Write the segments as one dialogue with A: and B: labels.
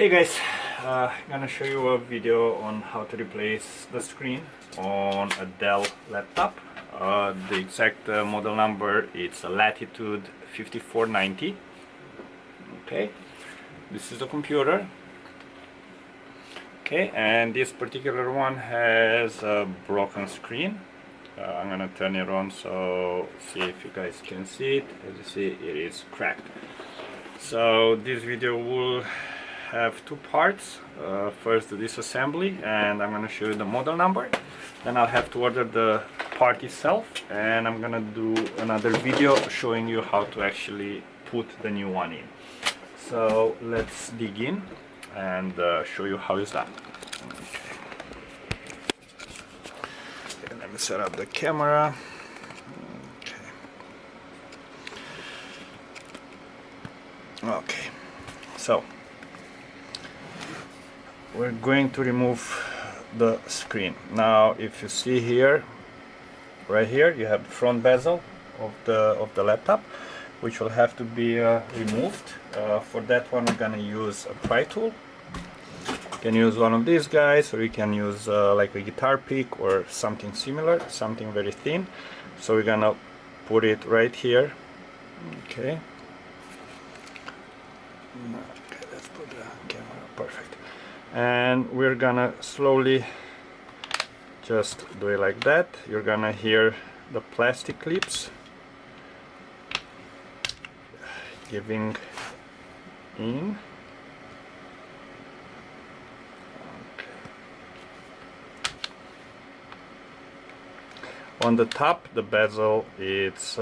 A: Hey guys, I'm gonna show you a video on how to replace the screen on a Dell laptop. The exact model number is a Latitude 5490. Okay, this is the computer. Okay, and this particular one has a broken screen. I'm gonna turn it on so see if you guys can see it. As you see, it is cracked. So this video will have two parts. First the disassembly, and I'm going to show you the model number. Then I'll have to order the part itself, and I'm going to do another video showing you how to actually put the new one in. So let's dig in and show you how it's done. Okay, let me set up the camera. Okay, so we're going to remove the screen. Now if you see here, right here, you have the front bezel of the laptop, which will have to be removed. For that one, we're gonna use a pry tool. You can use one of these guys, or you can use like a guitar pick or something similar, something very thin. So we're gonna put it right here. Okay, let's put the camera perfect. And we're gonna slowly just do it like that. You're gonna hear the plastic clips giving in. Okay. On the top, the bezel, it's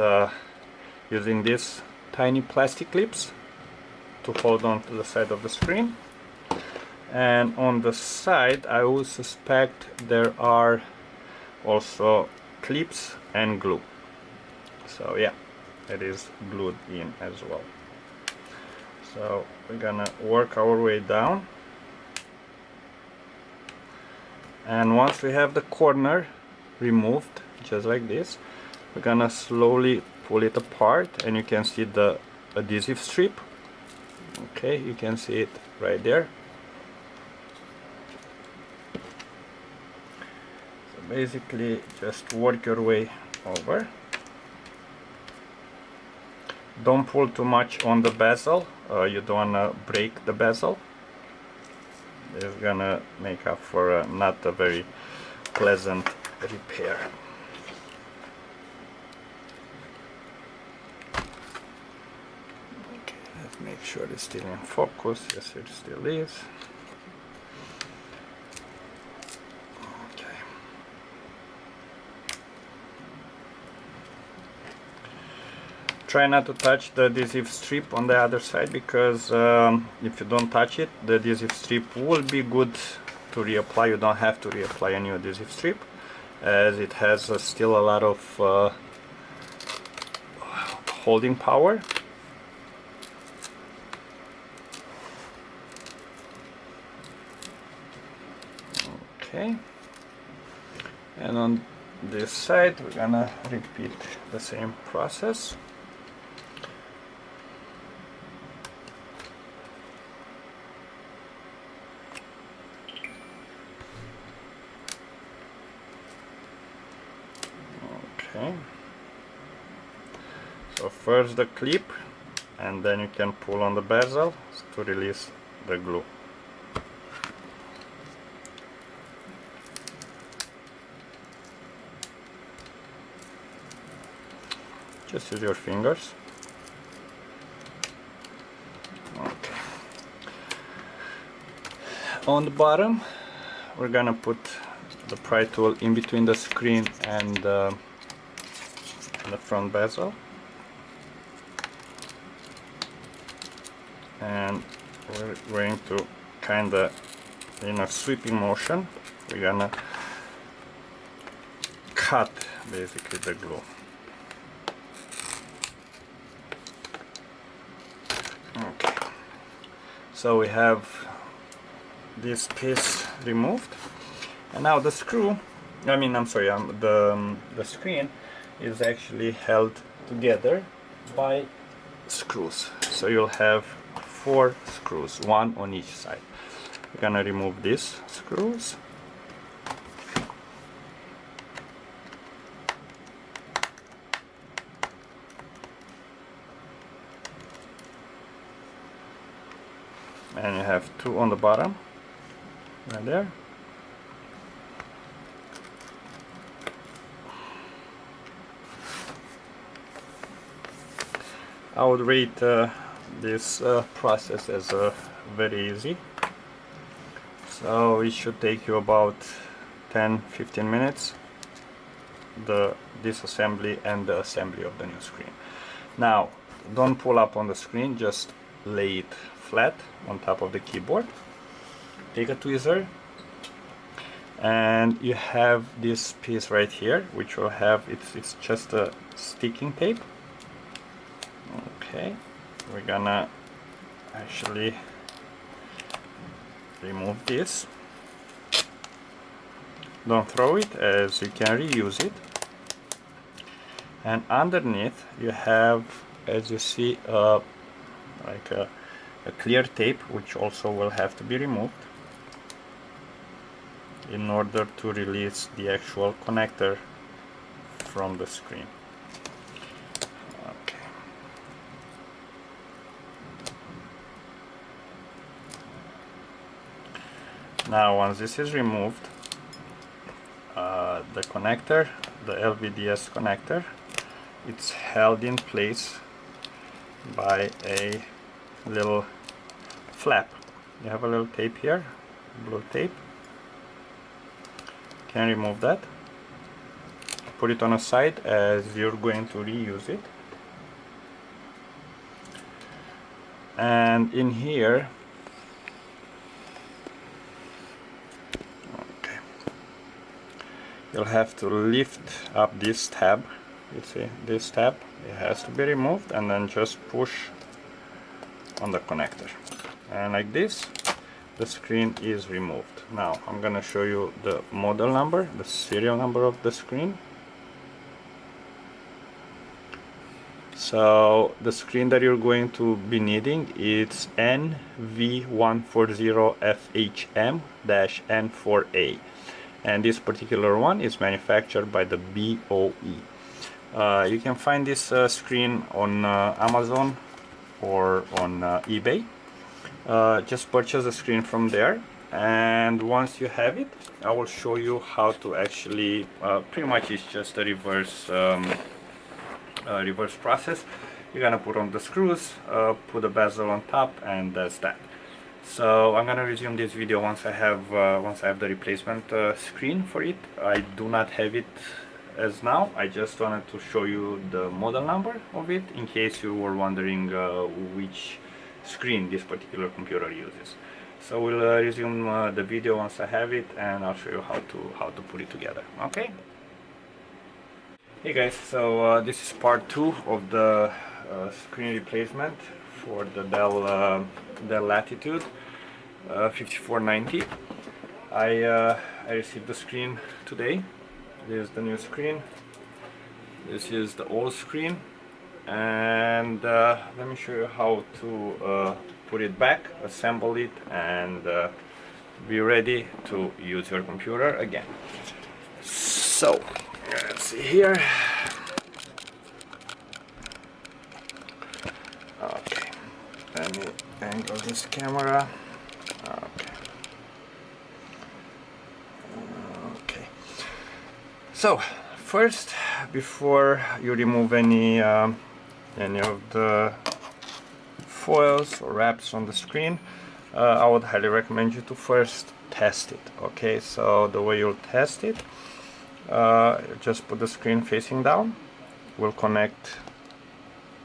A: using these tiny plastic clips to hold on to the side of the screen. And on the side, I would suspect there are also clips and glue. So yeah, it is glued in as well. So we're gonna work our way down, and once we have the corner removed just like this, we're gonna slowly pull it apart, and you can see the adhesive strip. Okay, you can see it right there. Basically just work your way over. Don't pull too much on the bezel, you don't want to break the bezel. It's gonna make up for not a very pleasant repair. Okay, let's make sure it's still in focus. Yes, it still is. Try not to touch the adhesive strip on the other side, because if you don't touch it, the adhesive strip will be good to reapply. You don't have to reapply a new adhesive strip, as it has still a lot of holding power. Okay, and on this side we're gonna repeat the same process. Okay, so first the clip, and then you can pull on the bezel to release the glue. Just use your fingers. Okay. On the bottom, we're gonna put the pry tool in between the screen and the front bezel, and we're going to kind of, in a sweeping motion, we're gonna cut basically the glue. Okay, so we have this piece removed, and now the screw, the screen is actually held together by screws. So you'll have 4 screws, one on each side. We're gonna remove these screws. And you have 2 on the bottom, right there. I would rate this process as very easy. So it should take you about 10-15 minutes, the disassembly and the assembly of the new screen. Now, don't pull up on the screen, just lay it flat on top of the keyboard. Take a tweezer, and you have this piece right here, which will have, it's just a sticking tape. Okay, we're gonna actually remove this. Don't throw it, as you can reuse it. And underneath you have, as you see, like a clear tape, which also will have to be removed in order to release the actual connector from the screen. Okay. Now once this is removed, the connector, the LVDS connector, it's held in place by a little flap. You have a little tape here, blue tape. Can remove that, put it on a side as you're going to reuse it. And in here, okay, you'll have to lift up this tab. You see this tab, it has to be removed, and then just push on the connector, and like this the screen is removed. Now I'm gonna show you the model number, the serial number of the screen. So the screen that you're going to be needing is NV140FHM-N4A, and this particular one is manufactured by the BOE. You can find this screen on Amazon or on eBay. Just purchase the screen from there, and once you have it, I will show you how to actually pretty much it's just a reverse process. You're gonna put on the screws, put the bezel on top, and that's that. So I'm gonna resume this video once I have the replacement screen for it. I do not have it as now. I just wanted to show you the model number of it in case you were wondering which screen this particular computer uses. So we'll resume the video once I have it, and I'll show you how to put it together. Okay. Hey guys, so this is part 2 of the screen replacement for the Dell Latitude 5490. I received the screen today. This is the new screen. This is the old screen, and let me show you how to put it back, assemble it, and be ready to use your computer again. So let's see here. Okay, let me angle this camera. Okay. So first, before you remove any of the foils or wraps on the screen, I would highly recommend you to first test it. Okay, so the way you'll test it, just put the screen facing down. We'll connect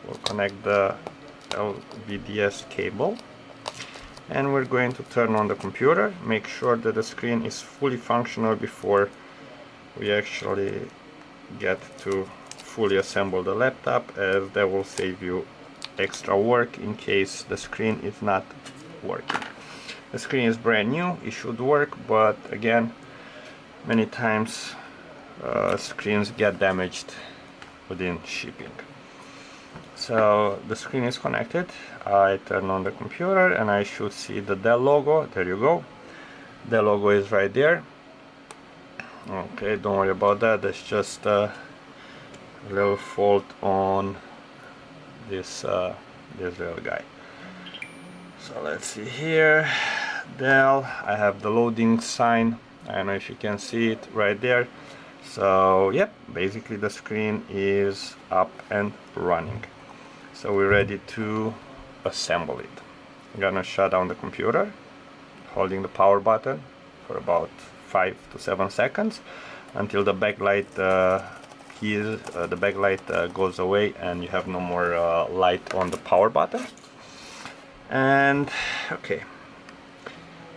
A: the LVDS cable, and we're going to turn on the computer. Make sure that the screen is fully functional before we actually get to fully assemble the laptop, as that will save you extra work in case the screen is not working. The screen is brand new, it should work, but again, many times screens get damaged within shipping. So the screen is connected. I turn on the computer and I should see the Dell logo. There you go. The logo is right there. Okay, don't worry about that. That's just a little fault on this this little guy. So let's see here. Dell. I have the loading sign. I don't know if you can see it right there. So yep, basically the screen is up and running. So we're ready to assemble it. I'm gonna shut down the computer, holding the power button for about 5 to 7 seconds until the backlight goes away and you have no more light on the power button. And okay,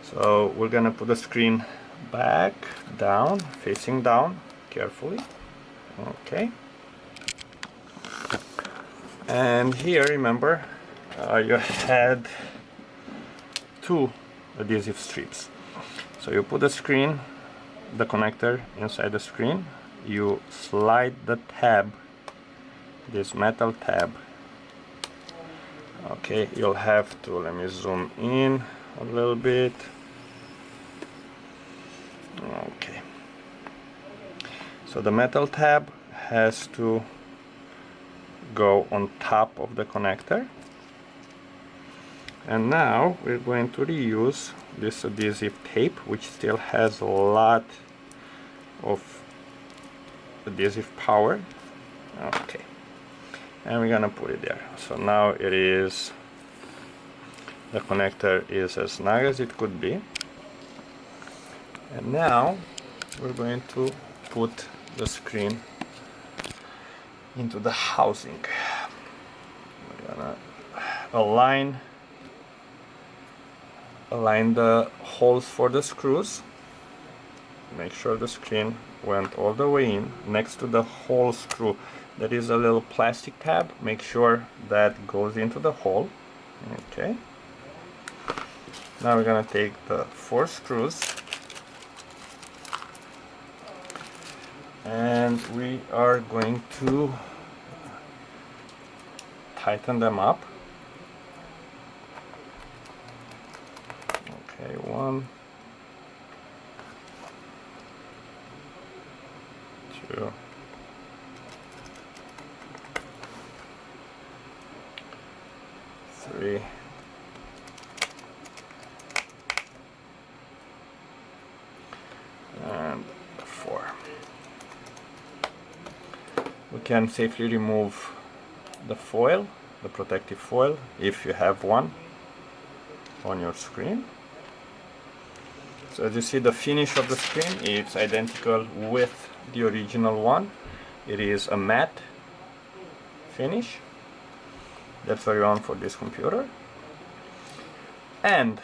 A: so we're gonna put the screen back down, facing down carefully. Okay, and here, remember, you had 2 adhesive strips. So you put the screen, the connector inside the screen, you slide the tab, this metal tab. Okay, you'll have to, let me zoom in a little bit. Okay, so the metal tab has to go on top of the connector. And now we're going to reuse this adhesive tape, which still has a lot of adhesive power. Okay, and we're gonna put it there. So now it is, the connector is as snug as it could be. And now we're going to put the screen into the housing. We're gonna align the holes for the screws. Make sure the screen went all the way in. Next to the hole screw there is a little plastic tab. Make sure that goes into the hole. Okay, now we're gonna take the 4 screws and we are going to tighten them up. Okay, 1, 2, 3, and 4. We can safely remove the foil, the protective foil, if you have one on your screen. So as you see, the finish of the screen is identical with the original one. It is a matte finish. That's what you want for this computer. And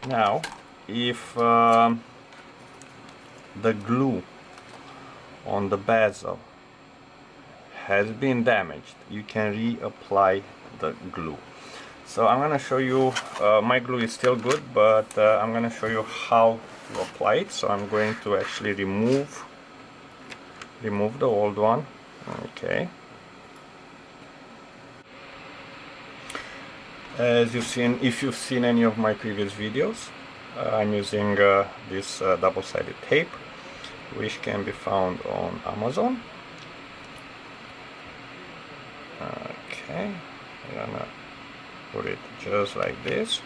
A: now, if the glue on the bezel has been damaged, you can reapply the glue. So I'm gonna show you, my glue is still good, but I'm gonna show you how to apply it. So I'm going to actually remove the old one. Okay, as you've seen, if you've seen any of my previous videos, I'm using this double-sided tape, which can be found on Amazon. Okay, I'm gonna put it just like this.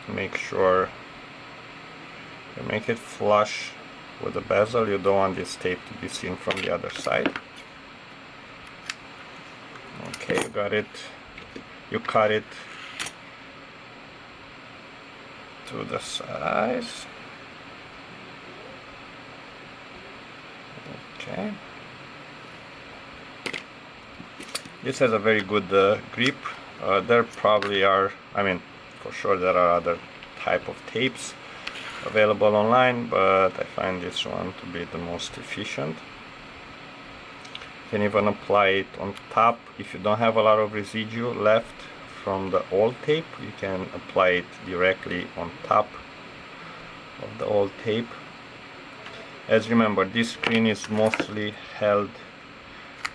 A: Make sure you make it flush with the bezel. You don't want this tape to be seen from the other side. Okay, you got it. You cut it to the size. Okay. This has a very good grip. There probably are, I mean, for sure there are other type of tapes available online, but I find this one to be the most efficient. You can even apply it on top. If you don't have a lot of residue left from the old tape, you can apply it directly on top of the old tape. As remember, this screen is mostly held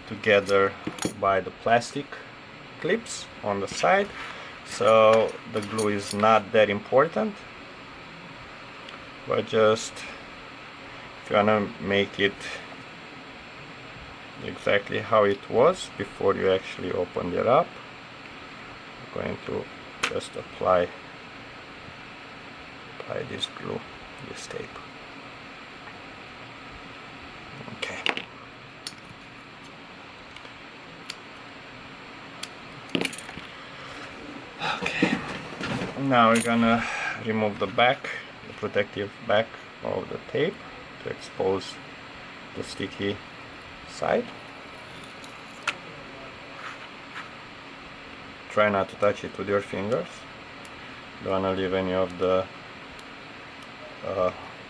A: together by the plastic clips on the side, so the glue is not that important, but just if you want to make it exactly how it was before you actually opened it up, I'm going to just apply this glue, this tape. Okay. Okay. Now we're gonna remove the back, the protective back of the tape to expose the sticky side. Try not to touch it with your fingers. Don't want to leave any of the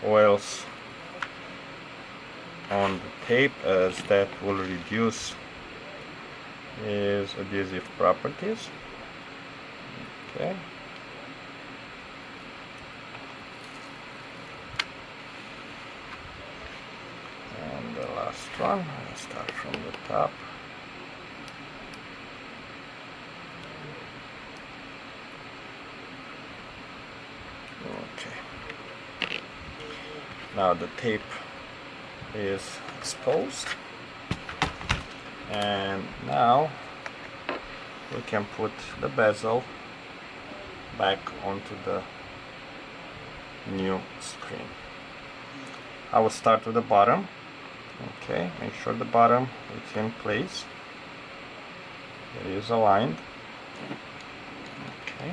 A: oils on the tape, as that will reduce its adhesive properties. Okay. And the last one, I'll start from the top. Okay. Now the tape is exposed, and now we can put the bezel back onto the new screen. I will start with the bottom. Okay, make sure the bottom is in place, it is aligned. Okay,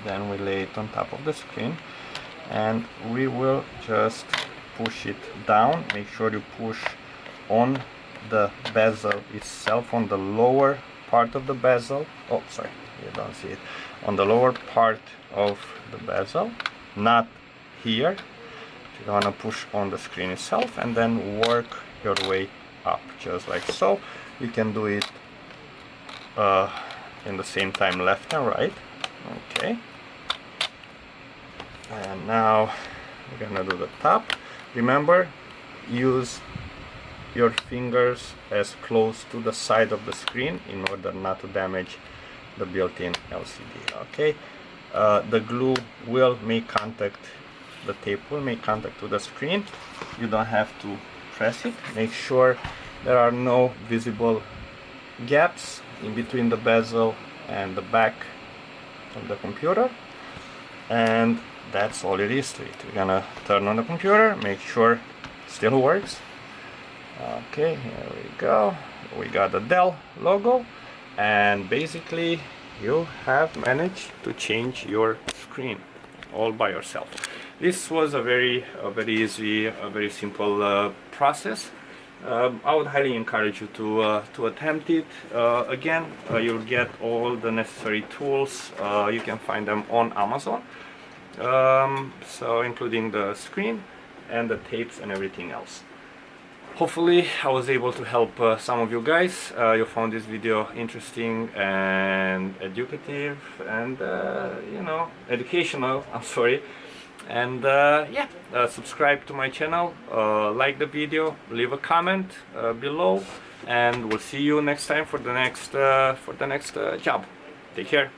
A: then we lay it on top of the screen, and we will just push it down. Make sure you push on the bezel itself, on the lower part of the bezel. Oh, sorry, you don't see it. On the lower part of the bezel, not here. You want to push on the screen itself, and then work your way up, just like so. You can do it in the same time, left and right. Okay. And now we're gonna do the top. Remember, use your fingers as close to the side of the screen in order not to damage the built-in LCD. Okay. The glue will make contact, the tape will make contact with the screen. You don't have to press it. Make sure there are no visible gaps in between the bezel and the back of the computer, and that's all it is to it. We're gonna turn on the computer, make sure it still works. Okay, here we go. We got the Dell logo, and basically you have managed to change your screen all by yourself. This was a very easy, a very simple process. I would highly encourage you to attempt it. Again, you'll get all the necessary tools. You can find them on Amazon, so including the screen and the tapes and everything else. Hopefully I was able to help some of you guys. You found this video interesting and educative and you know, educational, I'm sorry. And yeah, subscribe to my channel, like the video, leave a comment below, and we'll see you next time for the next job. Take care.